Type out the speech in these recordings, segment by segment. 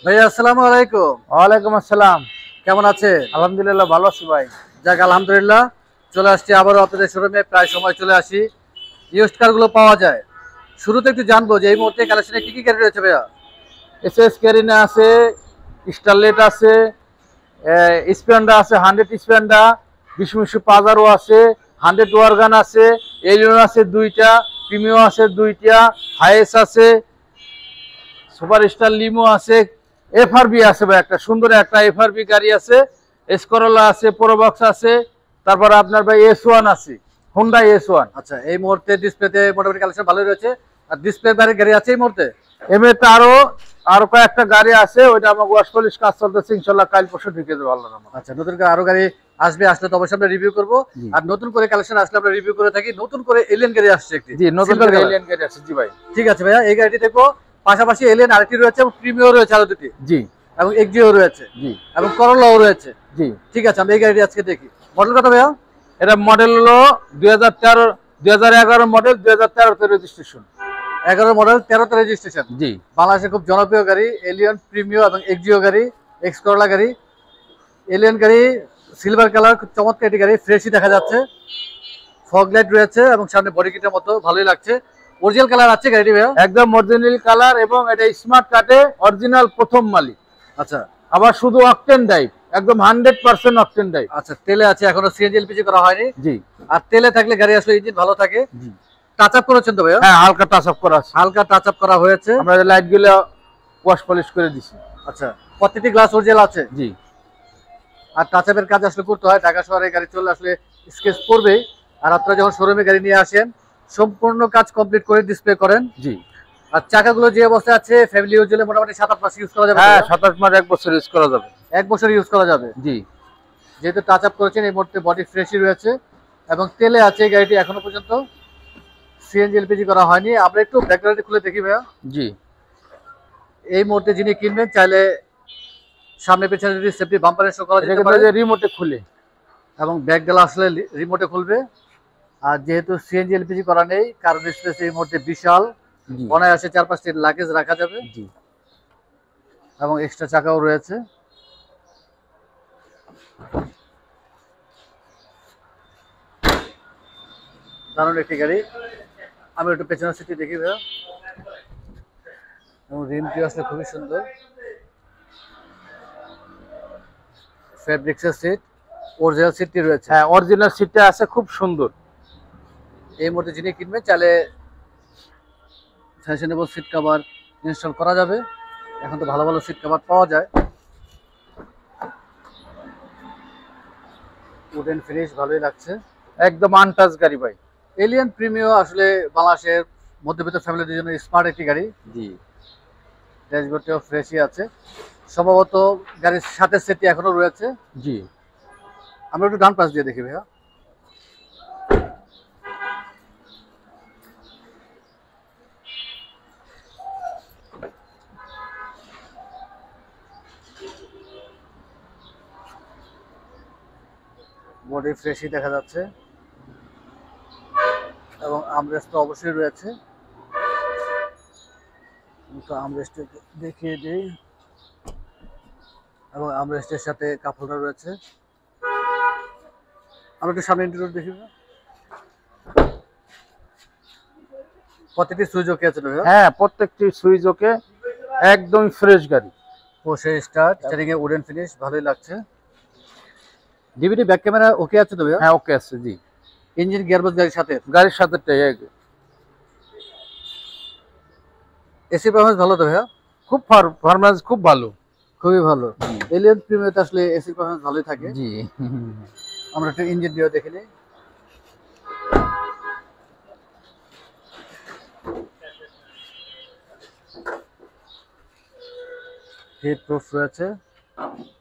ভাইয়া আসসালামু আলাইকুম। ওয়ালাইকুম আসসালাম। কেমন আছে? আলহামদুলিল্লাহ ভালো আছি ভাই। যাক আলহামদুলিল্লাহ। চলে আসছি আবারও আপনাদের শোরুমে, প্রায় সময় চলে আসি। ইউজড কারগুলো পাওয়া যায়। শুরুতে একটু জানবো যে এই মুহূর্তে কালেকশনে কি কি গাড়ি রয়েছে ভাইয়া? এসএস ক্যারিনা আছে, স্টারলেট আছে, স্প্লেন্ডার আছে, 100 স্প্লেন্ডার, বিশমিশু পাজারো আছে, 100 ওয়ারগান আছে, এলিয়ন আছে দুইটা, প্রিমিও আছে দুইটা, হাইএস আছে, সুপারস্টার লিমো আছে, এফআরবি আছে ভাই, একটা সুন্দর একটা এফআরবি গাড়ি আছে, এসকরোলা আছে, প্রোবক্স আছে, তারপর আপনার ভাই S1 আছে, হোন্ডা S1। আচ্ছা, এই মুহূর্তে ডিসপ্লেতে মোটামুটি কালেকশন ভালোই রয়েছে। আর ডিসপ্লে বাইরে গাড়ি আছে এই মুহূর্তে? এমনিতে আরো আরো কয়েকটা গাড়ি আছে, ওইটা আমাকে ওয়াশ পলিশ কাজ চলতেছে, ইনশাল্লাহ কাল পরশু ঢুকে দেবো আল্লাহর রহমতে। আচ্ছা, নতুন করে আরো গাড়ি আসবে, আসলে তো অবশ্যই আমরা রিভিউ করবো। জি আর নতুন করে কালেকশন আসলে আমরা রিভিউ করে থাকি। নতুন করে এলিয়ন গাড়ি আসছে একটি, জি, নতুন সিলভার করে কালার। এলিয়ান গাড়ি আছে। জি ভাই। ঠিক আছে ভাইয়া, এই গাড়িটি দেখবো। পাশাপাশি এলিয়ন আরেকটি রয়েছে এবং প্রিমিও রয়েছে আরো দুটি, জি এবং এক্সিও রয়েছে, জি এবং করলাও রয়েছে। জি। ঠিক আছে, আমরা এই গাড়িটি আজকে দেখি। মডেল কত ভাইয়া? এটা মডেল হলো 2013, 2011 মডেল, 2013 রেজিস্ট্রেশন। 11 মডেল, 13তে রেজিস্ট্রেশন। জি বাংলাদেশের খুব জনপ্রিয় গাড়ি এলিয়ন প্রিমিও এবং এক্সিও গাড়ি, এক্স করলা গাড়ি। এলিয়ন গাড়ি সিলভার কালার, খুব চমৎকার একটি গাড়ি, ফ্রেশই দেখা যাচ্ছে। ফগ লাইট রয়েছে এবং সামনে বডি কিটের মতো ভালোই লাগছে। অরিজিনাল কালার আছে গাড়িটি ভাইয়া? একদম অরিজিনাল কালার, এবং এটা স্মার্ট কার্ডে অরিজিনাল প্রথম মালিক। আচ্ছা আবার শুধু অকটেন ড্রাইভ, একদম 100% অকটেন ড্রাইভ। আচ্ছা, তেলে আছে, এখনো সিএনজি এলপিজি করা হয়নি। জি আর তেলে থাকলে গাড়ি আসলে ইঞ্জিন ভালো থাকে। জি। টাচ আপ করেছেন তো ভাইয়া? হ্যাঁ, হালকা টাচ আপ করা আছে। হালকা টাচ আপ করা হয়েছে। আমরা লাইট গুলো ওয়াশ পলিশ করে দিছি। আচ্ছা, প্রত্যেকটি গ্লাস অরিজিনাল আছে। জি আর টাচ আপের কাজ আসলে করতে হয়, ঢাকা শহরে গাড়ি চললে আসলে স্কেচ পড়বে। আর আপনারা যখন শোরুমে গাড়ি নিয়ে আসেন, সম্পূর্ণ কাজ কমপ্লিট করে ডিসপ্লে করেন। জি। আর চাকাগুলো যে অবস্থায় আছে, ফ্যামিলি ইউজ হলে মোটামুটি 7-8 মাস ইউজ করা যাবে। হ্যাঁ, 27 মাস 1 বছর ইউজ করা যাবে। 1 বছর ইউজ করা যাবে। জি যেহেতু টাচ আপ করেছেন, এই মুহূর্তে বডি ফ্রেশই রয়েছে এবং তেলে আছে এই গাড়িটি, এখনো পর্যন্ত সিএনজি এলপিজি করা হয়নি। আমরা একটু ব্যাকগ্রাউন্ডে খুলে দেখি ভাইয়া। জি। এই মুহূর্তে যিনি কিনবেন, চাইলে সামনে পেছনে যদি সেফটি বাম্পার ইনস্টল করা যেতে পারে, রিমোটে খুলে, এবং ব্যাক ডালা আসলে রিমোটে খুলবে। আর যেহেতু সিএনজি এলপিজি করা নেই, কারণ স্পেস এই মুহূর্তে বিশাল, জি অনায়াসে 4-5টি লাগেজ রাখা যাবে। জি। এবং এক্সট্রা চাকাও রয়েছে। দারুণ একটি গাড়ি। আমি একটু পেছনের সিটটি দেখি ভাইয়া। এবং রিমটি আসলে খুবই সুন্দর, ফেব্রিক্সের সিট, অরিজিনাল সিটটি রয়েছে। হ্যাঁ, অরিজিনাল সিটটা আছে, খুব সুন্দর। এই মুহূর্তে যিনি কিনবেন, চাইলে ফ্যাশনেবল সিট কভার ইনস্টল করা যাবে। এখন তো ভালো ভালো সিট কভার পাওয়া যায়। উডেন ফিনিশ ভালোই লাগছে। একদম আনটাচ গাড়ি ভাই। এলিয়ন প্রিমিও আসলে বাংলাদেশের মধ্যবিত্ত ফ্যামিলিদের জন্য স্মার্ট একটি গাড়ি। জি ড্যাশবোর্ডটিও ফ্রেশই আছে। সম্ভবত গাড়ির সাথে সেটটি এখনো রয়েছে। জি। আমরা একটু ডান পাশ দিয়ে দেখি ভাইয়া। বডি ফ্রেশই দেখা যাচ্ছে এবং আমরেস্ট তো অবশ্যই রয়েছে। তো আমরেস্ট দেখিয়ে দিই, এবং আমরেস্টের সাথে কাপ হোল্ডার রয়েছে। আমরা একটু সামনে ইন্টেরিয়র দেখি ভাইয়া। প্রত্যেকটি সুইচ ওকে আছে ভাইয়া? হ্যাঁ, প্রত্যেকটি সুইচ ওকে, একদম ফ্রেশ গাড়ি। পোর্শে স্টার্ট, স্টিয়ারিং এ উডেন ফিনিশ ভালোই লাগছে। ডিভিডি ব্যাক ক্যামেরা ওকে আছে তো ভাইয়া? হ্যাঁ, ওকে আছে। জি। ইঞ্জিন গিয়ারবক্স গাড়ির সাথে? গাড়ির সাথে এসি পারফরম্যান্স ভালো তো ভাইয়া? খুব পারফরম্যান্স খুব ভালো। খুবই ভালো। এলিয়ন প্রিমিয়াতে আসলে এসি পারফরম্যান্স ভালোই থাকে। জি আমরা একটু ইঞ্জিন দিয়েও দেখে নিই। হিট প্রুফ রয়েছে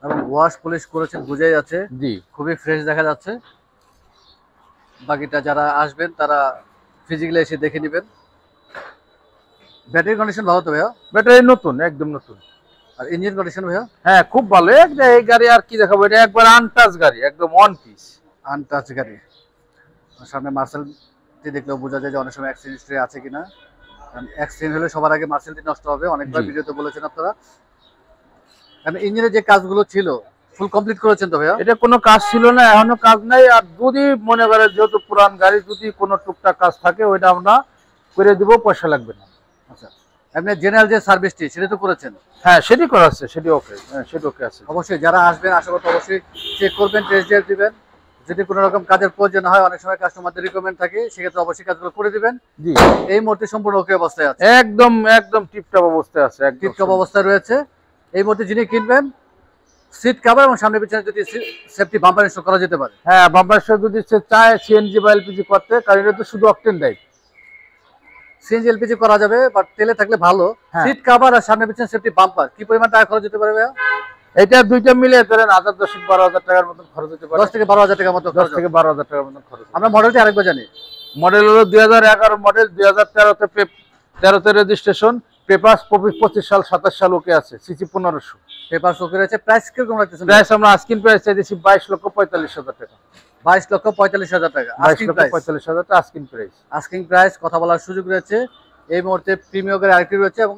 এবং ওয়াশ পলিশ করেছেন, বুঝাই যাচ্ছে। জি। খুবই ফ্রেশ দেখা যাচ্ছে। বাকিটা যারা আসবেন তারা ফিজিক্যালি এসে দেখে নেবেন। ব্যাটারি কন্ডিশন ভালো তো ভাইয়া? ব্যাটারি নতুন, একদম নতুন। আর ইঞ্জিন কন্ডিশন ভাইয়া? হ্যাঁ, খুব ভালো। এই গাড়ি আর কি দেখাবো, এটা একবার আনটাচ গাড়ি, একদম ওয়ান পিস। আনটাচ গাড়ি। সামনে মার্সেলটি দেখলেও বোঝা যায় যে অনেক সময় অ্যাক্সিডেন্ট হিস্ট্রি আছে কিনা। কারণ অ্যাক্সিডেন্ট হলে সবার আগে মার্সেলটি নষ্ট হবে, অনেকবার জি। ভিডিওতে বলেছেন আপনারা। কারণ ইঞ্জিনের যে কাজগুলো ছিল ফুল কমপ্লিট করেছেন তো ভাইয়া? এটা কোনো কাজ ছিল না, এখনো কাজ নাই। আর যদি মনে করে যেহেতু পুরান গাড়ি, যদি কোনো টুকটাক কাজ থাকে ওইটা আমরা করে দিব, পয়সা লাগবে না। আচ্ছা, আপনি জেনারেল যে সার্ভিসটি সেটা তো করেছেন? হ্যাঁ, সেটি করা আছে, সেটি ওকে। হ্যাঁ, সেটি ওকে আছে। অবশ্যই যারা আসবেন আশা করতে অবশ্যই চেক করবেন, টেস্ট ড্রাইভ দিবেন। যদি কোনো রকম কাজের প্রয়োজন হয়, অনেক সময় কাস্টমারদের রিকমেন্ড থাকে, সেক্ষেত্রে অবশ্যই কাজগুলো করে দিবেন। জি, এই মুহূর্তে সম্পূর্ণ ওকে অবস্থায় আছে, একদম একদম টিপটপ অবস্থায় আছে, একদম টিপটপ অবস্থায় রয়েছে। এই মুহূর্তে যিনি কিনবেন, সিট কভার এবং সামনে পিছনে যদি সেফটি বাম্পার ইনস্টল করা যেতে পারে। হ্যাঁ, বাম্পার সহ যদি সে চায় সিএনজি বা এলপিজি করতে, কারণ এটা তো শুধু অকটেন ড্রাইভ। সিএনজি এলপিজি করা যাবে, বাট তেলে থাকলে ভালো। হ্যাঁ। সিট কভার আর সামনে পিছনে সেফটি বাম্পার কি পরিমাণ টাকা খরচ যেতে পারে ভাইয়া? এটা দুইটা মিলে ধরেন 10,000-12,000 টাকার মতন খরচ হতে পারে। 10 থেকে 12,000 টাকার মতো 10 থেকে 12,000 টাকার মতন খরচ। আমরা মডেলটি আরেকবার জানি। মডেল হলো 2011 মডেল, 2013 রেজিস্ট্রেশন, পেপার 25 সাল 27 সাল ওকে আছে, সিসি 1500। পেপার শো রয়েছে। প্রাইস কিরকম রাখতেছেন? প্রাইস আমরা আস্কিং প্রাইস চাইছি 22,45,000 টাকা। 22,45,000 টাকা আস্কিং প্রাইস। 22,45,000 টাকা আস্কিং প্রাইস। আস্কিং প্রাইস, কথা বলার সুযোগ রয়েছে। এই মুহূর্তে প্রিমিয়ার গাড়ি আরেকটি রয়েছে এবং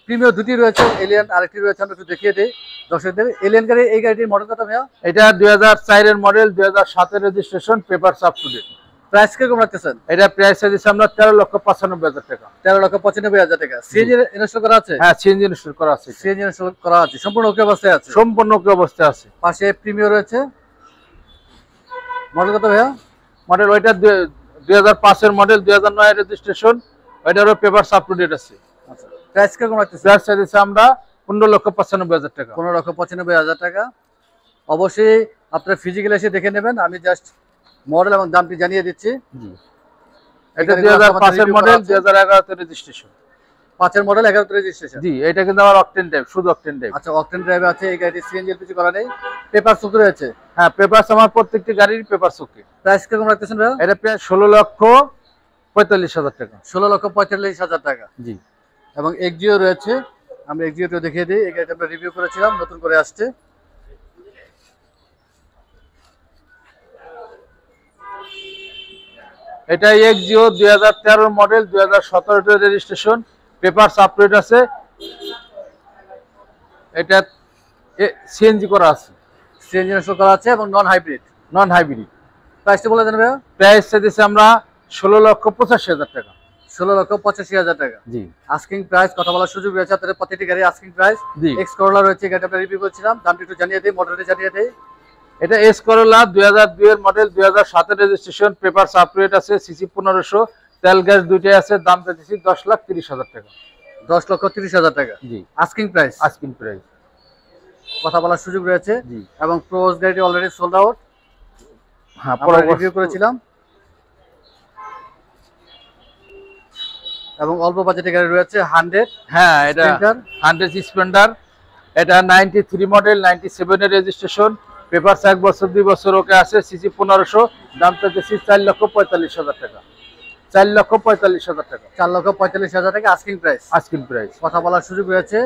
প্রিমিয়ার দুটি রয়েছে, এলিয়ান আরেকটি রয়েছে। আমরা একটু দেখিয়ে দিই দর্শকদের। এলিয়ান গাড়ি, এই গাড়িটির মডেল কত ভাইয়া? এটা 2004 এর মডেল, 2007 এর registration, paper up to date. Price কিরকম রাখতেছেন? এটা প্রাইস চাইছি আমরা 13,95,000 টাকা। 13,95,000 টাকা। সিএনজি ইনস্টল করা আছে? হ্যাঁ, সিএনজি ইনস্টল করা আছে। সিএনজি ইনস্টল করা আছে, সম্পূর্ণ ওকে অবস্থায় আছে। সম্পূর্ণ ওকে অবস্থায় আছে। পাশে প্রিমিয়ার রয়েছে। মডেল কত ভাইয়া? মডেল ওইটা 2005 এর মডেল, 2009 এর রেজিস্ট্রেশন, ওইটারও পেপার আপ টু ডেট আছে। আচ্ছা, প্রাইস কিরকম রাখতেছেন? প্রাইস চাইছি আমরা 15,95,000 টাকা। 15,95,000 টাকা। অবশ্যই আপনারা ফিজিক্যালি এসে দেখে নেবেন। আমি জাস্ট মডেল এবং দামটি জানিয়ে দিচ্ছি। জি, এটা 2005 এর মডেল, 2011 তে রেজিস্ট্রেশন। 5 এর মডেল, 11 তে রেজিস্ট্রেশন। জি, এটা কিন্তু আমার অকটেন ড্রাইভ, শুধু অকটেন ড্রাইভ। আচ্ছা, অকটেন ড্রাইভ আছে। এই গাড়িটি সিএনজি এলপিজি করা নেই, পেপার সুক রয়েছে। হ্যাঁ, পেপারস আমার প্রত্যেকটি গাড়ির পেপারস ওকে। প্রাইস কিরকম রাখতেছেন ভাইয়া? এটা প্রায় 16,45,000 টাকা। 16,45,000 টাকা। জি, এবং এক্সিও রয়েছে। আমরা এক্সিওটা দেখিয়ে দিই। এই গাড়িটা আমরা রিভিউ করেছিলাম, নতুন করে আসছে। এটা এক্সিও 2013 মডেল, 2017 এর রেজিস্ট্রেশন, পেপারস আপডেট আছে। এটা সিএনজি করা আছে, সিএনজি ইনস্টল করা আছে এবং নন হাইব্রিড। Non hybrid. প্রাইসটা বলে দেন ভাইয়া। প্রাইস চাইছি আমরা 16,85,000 টাকা। 16,85,000 টাকা। জি, আস্কিং প্রাইস, কথা বলার সুযোগ রয়েছে। আপনাদের প্রতিটি গাড়ি আস্কিং প্রাইস। জি। এক্স করোলা রয়েছে, গাড়িটা আমরা রিভিউ করেছিলাম। দামটি একটু জানিয়ে দিই, মডেলটি জানিয়ে দিই। এটা এস করোলা 2002 এর মডেল, 2007 এর রেজিস্ট্রেশন, পেপার আপডেট আছে, সিসি 1500, তেল গ্যাস দুইটাই আছে। দাম চাইছি 10,30,000 টাকা। 10,30,000 টাকা। জি, আস্কিং প্রাইস। Asking price. কথা বলার সুযোগ রয়েছে। জি, এবং প্রোজ গাড়িটি অলরেডি সোল্ড আউট। হ্যাঁ, আমরা রিভিউ করেছিলাম। এবং অল্প বাজেটের গাড়ি রয়েছে 100। হ্যাঁ, এটা Sprinter। 100 স্প্লেন্ডার। এটা 93 মডেল, 97 এর রেজিস্ট্রেশন, পেপার 1 বছর 2 বছর ওকে আছে, সিসি 1500। দাম চাইছি 4,45,000 টাকা। 4,45,000 টাকা। 4,45,000 টাকা আস্কিং প্রাইস। Asking price. কথা বলার সুযোগ রয়েছে।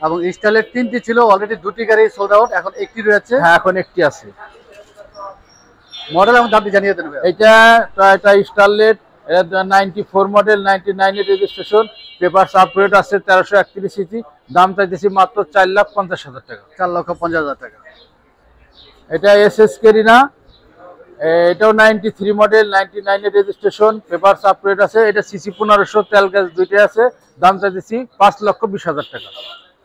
এবং স্টাইলের 3টি ছিল, অলরেডি 2টি গাড়ি সোল্ড আউট, এখন একটি রয়েছে। হ্যাঁ, এখন একটি আছে। মডেল এবং দামটি জানিয়ে দেন ভাইয়া। এটা টয়োটা স্টারলেট, এটা 94 মডেল, 99 এর রেজিস্ট্রেশন, পেপার আপডেট আছে, 1331 সিসি। দাম চাইতেছি মাত্র 4,50,000 টাকা। 4,50,000 টাকা। এটা এসএস কেরিনা, এটাও 93 মডেল, 99 এর রেজিস্ট্রেশন, পেপার আপডেট আছে। এটা সিসি 1500, তেল গ্যাস দুইটাই আছে। দাম চাইতেছি 5,20,000 টাকা।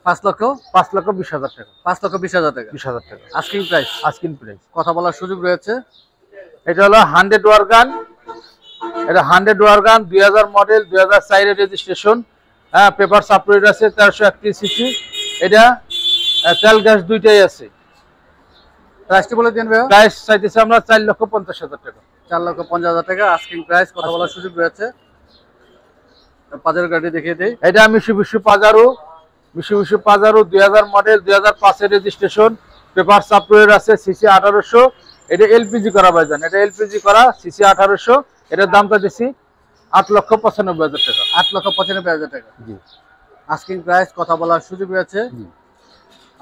5,20,000 টাকা। 5,20,000 টাকা 20,000 টাকা আস্কিং প্রাইস। Asking price. কথা বলার সুযোগ রয়েছে। এটা হলো 100 ওয়ারগান। এটা 100 ওয়ারগান, 2000 মডেল, 2004 এর রেজিস্ট্রেশন। হ্যাঁ, পেপার আপডেট আছে, 1331 সিসি। এটা তেল গ্যাস দুইটাই আছে। প্রাইসটি বলে দিন ভাইয়া। প্রাইস চাইতেছি আমরা 4,50,000 টাকা। 4,50,000 টাকা আস্কিং প্রাইস। কথা বলার সুযোগ রয়েছে। পাজারো গাড়ি দেখিয়ে দেই। এটা মিশুবিশু পাজারো, 2000 মডেল, 2005 এর রেজিস্ট্রেশন, পেপার আপডেট আছে, সিসি 1800। এটা এলপিজি করা ভাইজান, এটা এলপিজি করা, সিসি 1800। এটার দাম চাইতেছি 8,95,000 টাকা। 8,95,000 টাকা জি, আস্কিং প্রাইস। কথা বলার সুযোগ রয়েছে। জি,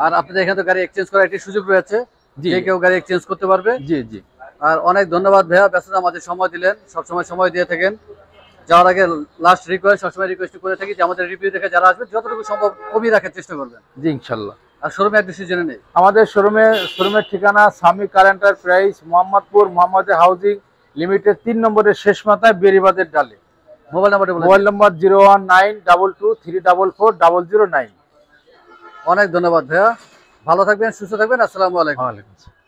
আর আপনাদের এখানে তো গাড়ি এক্সচেঞ্জ করার একটি সুযোগ রয়েছে, জি। যে কেউ গাড়ি এক্সচেঞ্জ করতে পারবে। জি, জি। আর অনেক ধন্যবাদ ভাইয়া, ব্যস্ততা আমাদের সময় দিলেন, সবসময় সময় দিয়ে থাকেন। যাওয়ার আগে লাস্ট রিকোয়েস্ট, সবসময় রিকোয়েস্ট করে থাকি যে আমাদের রিভিউ দেখে যারা আসবে যতটুকু সম্ভব কমিয়ে রাখার চেষ্টা করবেন। জি, ইনশাল্লাহ। আর শোরুমে অ্যাড্রেস জেনে নেই। আমাদের শোরুমের ঠিকানা Sami car enterprise, Mohammadpur Mohammad housing limited 3 নম্বরের শেষ মাথায় বেরিবাদের ডালে। মোবাইল নাম্বারটা বলে মোবাইল নাম্বার 01922344009। অনেক ধন্যবাদ ভাইয়া, ভালো থাকবেন, সুস্থ থাকবেন। আসসালামু আলাইকুম। ওয়ালাইকুম আসসালাম।